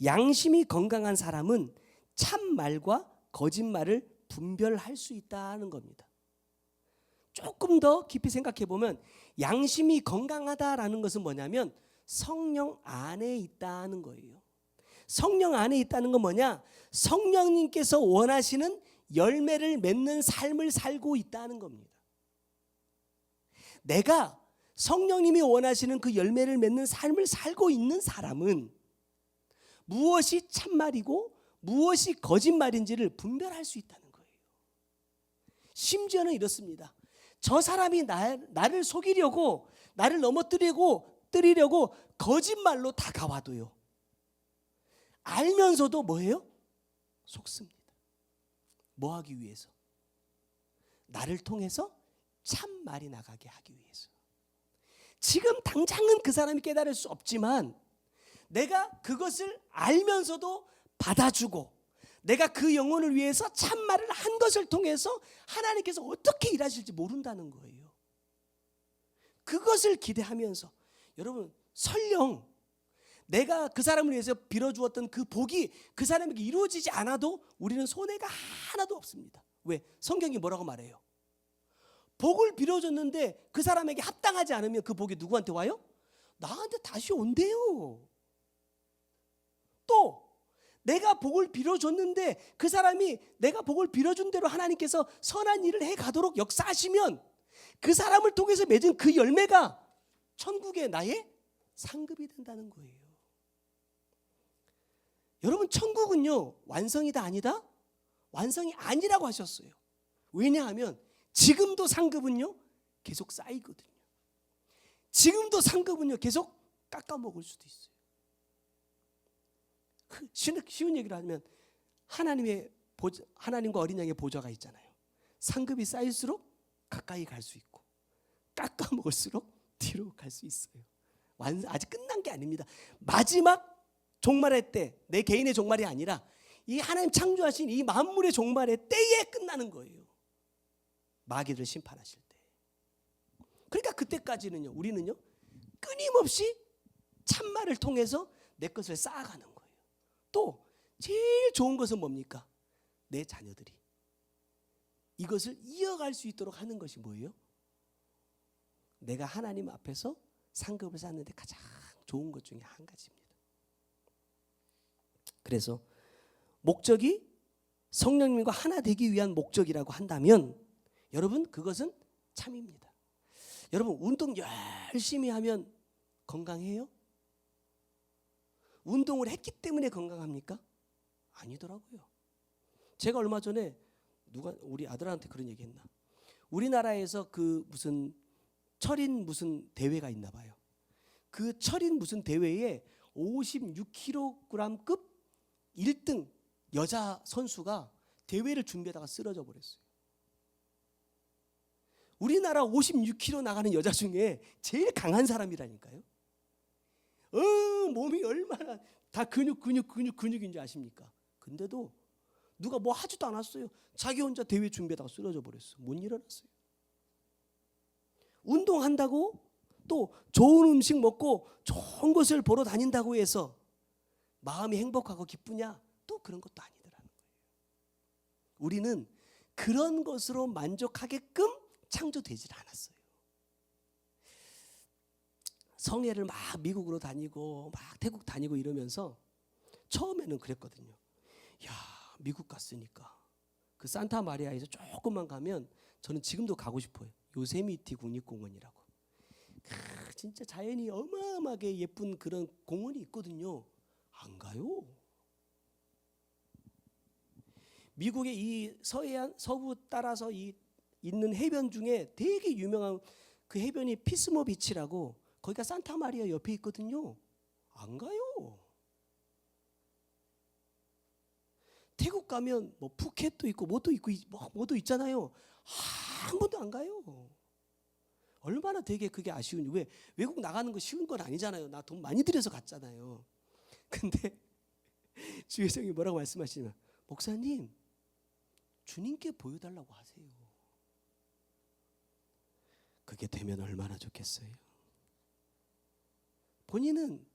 양심이 건강한 사람은 참말과 거짓말을 분별할 수 있다는 겁니다. 조금 더 깊이 생각해 보면 양심이 건강하다라는 것은 뭐냐면 성령 안에 있다는 거예요. 성령 안에 있다는 건 뭐냐? 성령님께서 원하시는 열매를 맺는 삶을 살고 있다는 겁니다. 내가 성령님이 원하시는 그 열매를 맺는 삶을 살고 있는 사람은 무엇이 참말이고 무엇이 거짓말인지를 분별할 수 있다는 거예요. 심지어는 이렇습니다. 저 사람이 나를 속이려고, 나를 넘어뜨리려고 거짓말로 다가와도요, 알면서도 뭐예요? 속습니다. 뭐 하기 위해서? 나를 통해서 참말이 나가게 하기 위해서. 지금 당장은 그 사람이 깨달을 수 없지만 내가 그것을 알면서도 받아주고 내가 그 영혼을 위해서 참말을 한 것을 통해서 하나님께서 어떻게 일하실지 모른다는 거예요. 그것을 기대하면서 여러분 설령 내가 그 사람을 위해서 빌어주었던 그 복이 그 사람에게 이루어지지 않아도 우리는 손해가 하나도 없습니다. 왜? 성경이 뭐라고 말해요? 복을 빌어줬는데 그 사람에게 합당하지 않으면 그 복이 누구한테 와요? 나한테 다시 온대요. 또 내가 복을 빌어줬는데 그 사람이 내가 복을 빌어준 대로 하나님께서 선한 일을 해가도록 역사하시면 그 사람을 통해서 맺은 그 열매가 천국의 나의 상급이 된다는 거예요. 여러분 천국은요 완성이다 아니다? 완성이 아니라고 하셨어요. 왜냐하면 지금도 상급은요 계속 쌓이거든요. 지금도 상급은요 계속 깎아먹을 수도 있어요. 쉬운 얘기를 하면 하나님과 어린 양의 보좌가 있잖아요. 상급이 쌓일수록 가까이 갈 수 있고 깎아먹을수록 뒤로 갈 수 있어요. 아직 끝난 게 아닙니다. 마지막 종말의 때, 내 개인의 종말이 아니라 이 하나님 창조하신 이 만물의 종말의 때에 끝나는 거예요. 마귀를 심판하실 때. 그러니까 그때까지는요 우리는요 끊임없이 참말을 통해서 내 것을 쌓아가는 거예요. 또 제일 좋은 것은 뭡니까? 내 자녀들이 이것을 이어갈 수 있도록 하는 것이 뭐예요? 내가 하나님 앞에서 상급을 쌓는데 가장 좋은 것 중에 한 가지입니다. 그래서 목적이 성령님과 하나 되기 위한 목적이라고 한다면 여러분 그것은 참입니다. 여러분 운동 열심히 하면 건강해요? 운동을 했기 때문에 건강합니까? 아니더라고요. 제가 얼마 전에 우리 아들한테 그런 얘기 했나? 우리나라에서 그 무슨 철인 무슨 대회가 있나 봐요. 그 철인 무슨 대회에 56kg급 1등 여자 선수가 대회를 준비하다가 쓰러져 버렸어요. 우리나라 56kg 나가는 여자 중에 제일 강한 사람이라니까요. 몸이 얼마나 다 근육인 줄 아십니까? 근데도 누가 뭐 하지도 않았어요. 자기 혼자 대회 준비하다가 쓰러져 버렸어. 못 일어났어요. 운동한다고 또 좋은 음식 먹고 좋은 것을 보러 다닌다고 해서 마음이 행복하고 기쁘냐? 또 그런 것도 아니더라는 거예요. 우리는 그런 것으로 만족하게끔 창조되질 않았어요. 성회를 막 미국으로 다니고 막 태국 다니고 이러면서 처음에는 그랬거든요. 야, 미국 갔으니까 그 산타 마리아에서 조금만 가면 저는 지금도 가고 싶어요. 요세미티 국립공원이라고. 진짜 자연이 어마어마하게 예쁜 그런 공원이 있거든요. 안 가요. 미국의 이 서해안 서부 따라서 이 있는 해변 중에 되게 유명한 그 해변이 피스모 비치라고 거기가 산타 마리아 옆에 있거든요. 안 가요. 태국 가면 뭐 푸켓도 있고 뭐도 있고 뭐도 있잖아요. 한 번도 안 가요. 얼마나 되게 그게 아쉬운지. 왜 외국 나가는 거 쉬운 건 아니잖아요. 나 돈 많이 들여서 갔잖아요. 근데 주혜성이 뭐라고 말씀하시냐면 목사님 주님께 보여달라고 하세요. 그게 되면 얼마나 좋겠어요. 본인은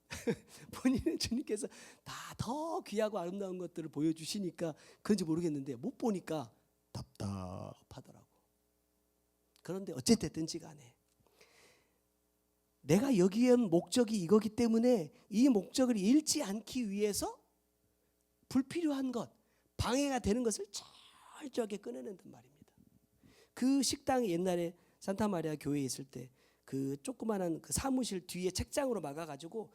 주님께서 다 더 귀하고 아름다운 것들을 보여주시니까 그런지 모르겠는데 못 보니까 답답하더라고. 그런데 어쨌든지 간에 내가 여기에 온 목적이 이거기 때문에 이 목적을 잃지 않기 위해서 불필요한 것, 방해가 되는 것을 철저하게 끊어낸단 말입니다. 그 식당이 옛날에 산타마리아 교회에 있을 때 그 조그마한 그 사무실 뒤에 책장으로 막아가지고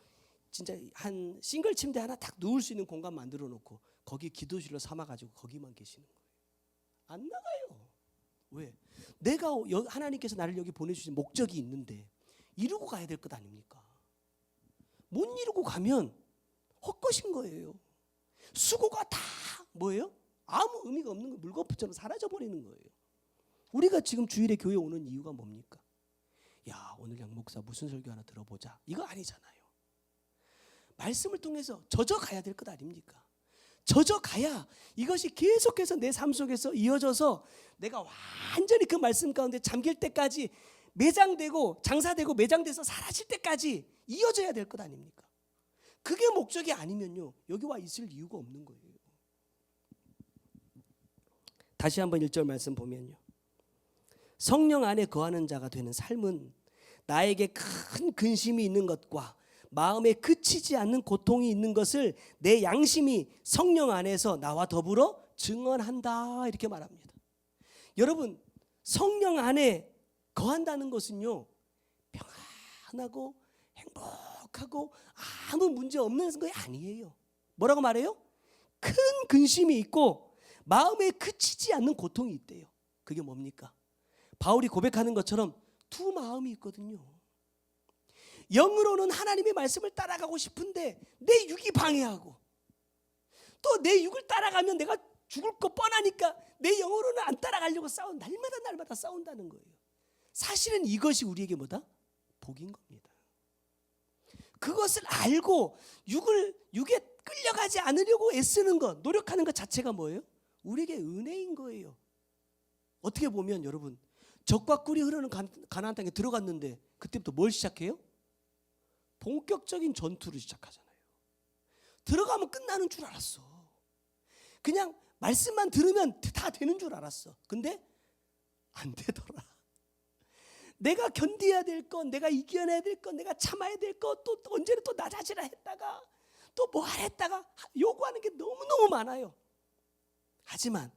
진짜 한 싱글 침대 하나 딱 누울 수 있는 공간 만들어 놓고 거기 기도실로 삼아가지고 거기만 계시는 거예요. 안 나가요. 왜? 내가 하나님께서 나를 여기 보내주신 목적이 있는데 이루고 가야 될 것 아닙니까? 못 이루고 가면 헛것인 거예요. 수고가 다 뭐예요? 아무 의미가 없는 거예요. 물거품처럼 사라져 버리는 거예요. 우리가 지금 주일에 교회 오는 이유가 뭡니까? 야, 오늘 양 목사 무슨 설교 하나 들어보자, 이거 아니잖아요. 말씀을 통해서 젖어가야 될 것 아닙니까? 젖어가야 이것이 계속해서 내 삶 속에서 이어져서 내가 완전히 그 말씀 가운데 잠길 때까지, 매장되고 장사되고 매장돼서 사라질 때까지 이어져야 될 것 아닙니까? 그게 목적이 아니면요, 여기 와 있을 이유가 없는 거예요. 다시 한번 1절 말씀 보면요, 성령 안에 거하는 자가 되는 삶은 나에게 큰 근심이 있는 것과 마음에 그치지 않는 고통이 있는 것을 내 양심이 성령 안에서 나와 더불어 증언한다, 이렇게 말합니다. 여러분, 성령 안에 거한다는 것은요, 평안하고 행복하고 아무 문제 없는 거 아니에요. 뭐라고 말해요? 큰 근심이 있고 마음에 그치지 않는 고통이 있대요. 그게 뭡니까? 바울이 고백하는 것처럼 두 마음이 있거든요. 영으로는 하나님의 말씀을 따라가고 싶은데 내 육이 방해하고, 또 내 육을 따라가면 내가 죽을 거 뻔하니까 내 영으로는 안 따라가려고 날마다 싸운다는 거예요. 사실은 이것이 우리에게 뭐다? 복인 겁니다. 그것을 알고 육에 끌려가지 않으려고 애쓰는 것, 노력하는 것 자체가 뭐예요? 우리에게 은혜인 거예요. 어떻게 보면 여러분, 젖과 꿀이 흐르는 가나안 땅에 들어갔는데 그때부터 뭘 시작해요? 본격적인 전투를 시작하잖아요. 들어가면 끝나는 줄 알았어. 그냥 말씀만 들으면 다 되는 줄 알았어. 근데 안 되더라. 내가 견뎌야 될 건, 내가 이겨내야 될 건, 내가 참아야 될 건, 또 언제는 또 나 자신을 했다가 또 뭐 하랬다가 요구하는 게 너무너무 많아요. 하지만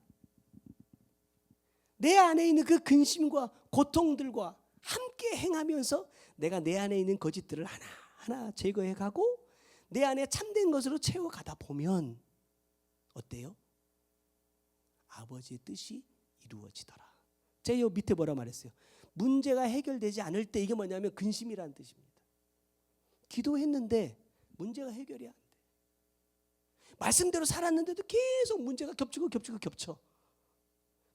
내 안에 있는 그 근심과 고통들과 함께 행하면서 내가 내 안에 있는 거짓들을 하나하나 제거해 가고 내 안에 참된 것으로 채워가다 보면 어때요? 아버지의 뜻이 이루어지더라. 제가 요 밑에 뭐라 말했어요? 문제가 해결되지 않을 때 이게 뭐냐면 근심이라는 뜻입니다. 기도했는데 문제가 해결이 안 돼. 말씀대로 살았는데도 계속 문제가 겹쳐.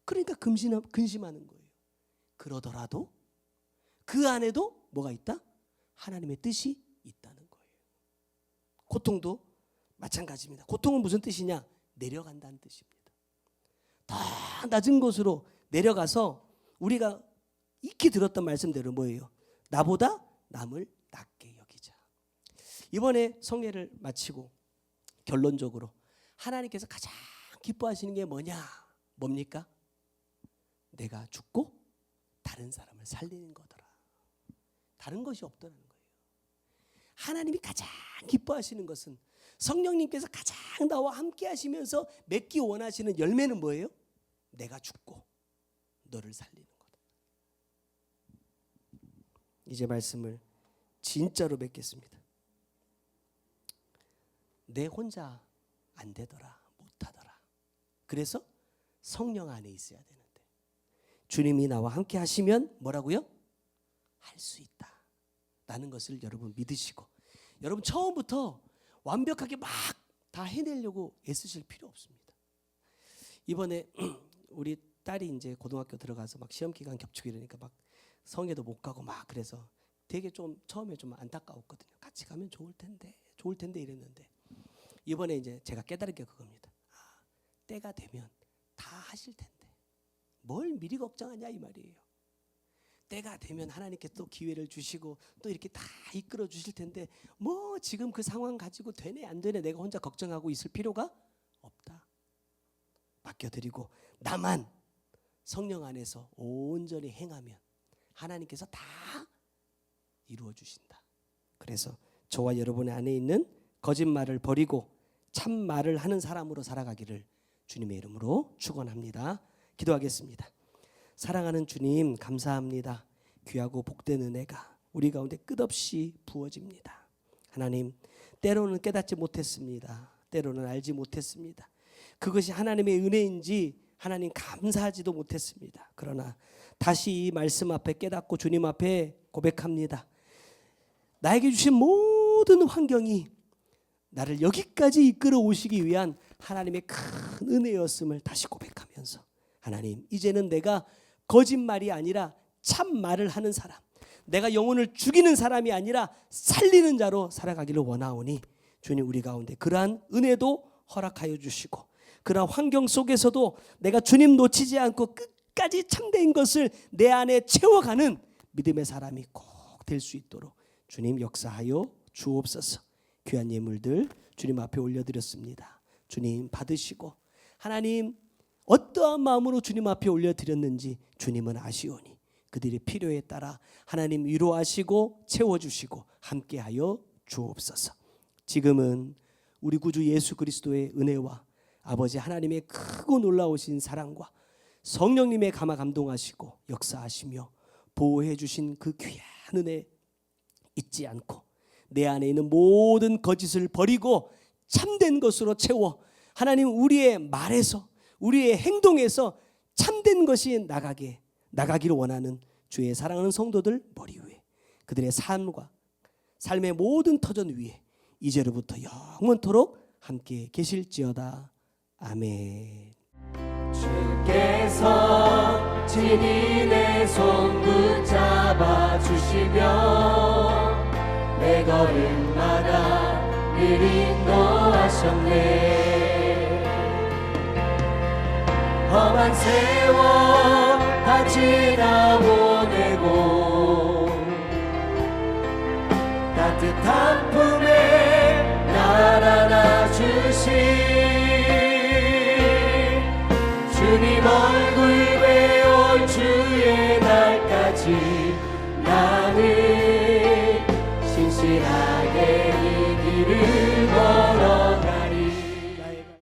그러니까 근심하는 거예요. 그러더라도 그 안에도 뭐가 있다? 하나님의 뜻이 있다는 거예요. 고통도 마찬가지입니다. 고통은 무슨 뜻이냐? 내려간다는 뜻입니다. 더 낮은 곳으로 내려가서 우리가 익히 들었던 말씀대로 뭐예요? 나보다 남을 낮게 여기자. 이번에 성례를 마치고 결론적으로 하나님께서 가장 기뻐하시는 게 뭡니까? 내가 죽고 다른 사람을 살리는 거더라. 다른 것이 없더라는 거예요. 하나님이 가장 기뻐하시는 것은, 성령님께서 가장 나와 함께 하시면서 맺기 원하시는 열매는 뭐예요? 내가 죽고 너를 살리는 거다. 이제 말씀을 진짜로 맺겠습니다. 내 혼자 안 되더라, 못하더라. 그래서 성령 안에 있어야 되는데 주님이 나와 함께 하시면 뭐라고요? 할 수 있다 라는 것을 여러분 믿으시고, 여러분 처음부터 완벽하게 막 다 해내려고 애쓰실 필요 없습니다. 이번에 우리 딸이 이제 고등학교 들어가서 막 시험 기간 겹치고 이러니까 막 성회도 못 가고 막 그래서 되게 좀 처음에 좀 안타까웠거든요. 같이 가면 좋을 텐데 이랬는데, 이번에 이제 제가 깨달은 게 그겁니다. 때가 되면 다 하실 텐데 뭘 미리 걱정하냐 이 말이에요. 때가 되면 하나님께 또 기회를 주시고 또 이렇게 다 이끌어 주실 텐데 뭐 지금 그 상황 가지고 되네 안 되네 내가 혼자 걱정하고 있을 필요가 없다. 맡겨드리고 나만 성령 안에서 온전히 행하면 하나님께서 다 이루어 주신다. 그래서 저와 여러분의 안에 있는 거짓말을 버리고 참말을 하는 사람으로 살아가기를 주님의 이름으로 축원합니다. 기도하겠습니다. 사랑하는 주님, 감사합니다. 귀하고 복된 은혜가 우리 가운데 끝없이 부어집니다. 하나님, 때로는 깨닫지 못했습니다. 때로는 알지 못했습니다. 그것이 하나님의 은혜인지 하나님 감사하지도 못했습니다. 그러나 다시 이 말씀 앞에 깨닫고 주님 앞에 고백합니다. 나에게 주신 모든 환경이 나를 여기까지 이끌어 오시기 위한 하나님의 큰 은혜였음을 다시 고백하면서, 하나님, 이제는 내가 거짓말이 아니라 참말을 하는 사람, 내가 영혼을 죽이는 사람이 아니라 살리는 자로 살아가기를 원하오니 주님 우리 가운데 그러한 은혜도 허락하여 주시고 그러한 환경 속에서도 내가 주님 놓치지 않고 끝까지 참된 것을 내 안에 채워가는 믿음의 사람이 꼭 될 수 있도록 주님 역사하여 주옵소서. 귀한 예물들 주님 앞에 올려드렸습니다. 주님 받으시고 하나님 어떠한 마음으로 주님 앞에 올려드렸는지 주님은 아시오니 그들의 필요에 따라 하나님 위로하시고 채워주시고 함께하여 주옵소서. 지금은 우리 구주 예수 그리스도의 은혜와 아버지 하나님의 크고 놀라우신 사랑과 성령님의 감화 감동하시고 역사하시며 보호해 주신 그 귀한 은혜 잊지 않고 내 안에 있는 모든 거짓을 버리고 참된 것으로 채워 하나님 우리의 말에서 우리의 행동에서 참된 것이 나가기를 원하는 주의 사랑하는 성도들 머리 위에 그들의 삶과 삶의 모든 터전 위에 이제로부터 영원토록 함께 계실지어다. 아멘. 주께서 친히 내 손 붙잡아 주시며 내 걸음마다 늘 인도하셨네. 험한 세월 다 지나 보내고 따뜻한 품에 날 안아주신 주님 얼굴 배울 주의 날까지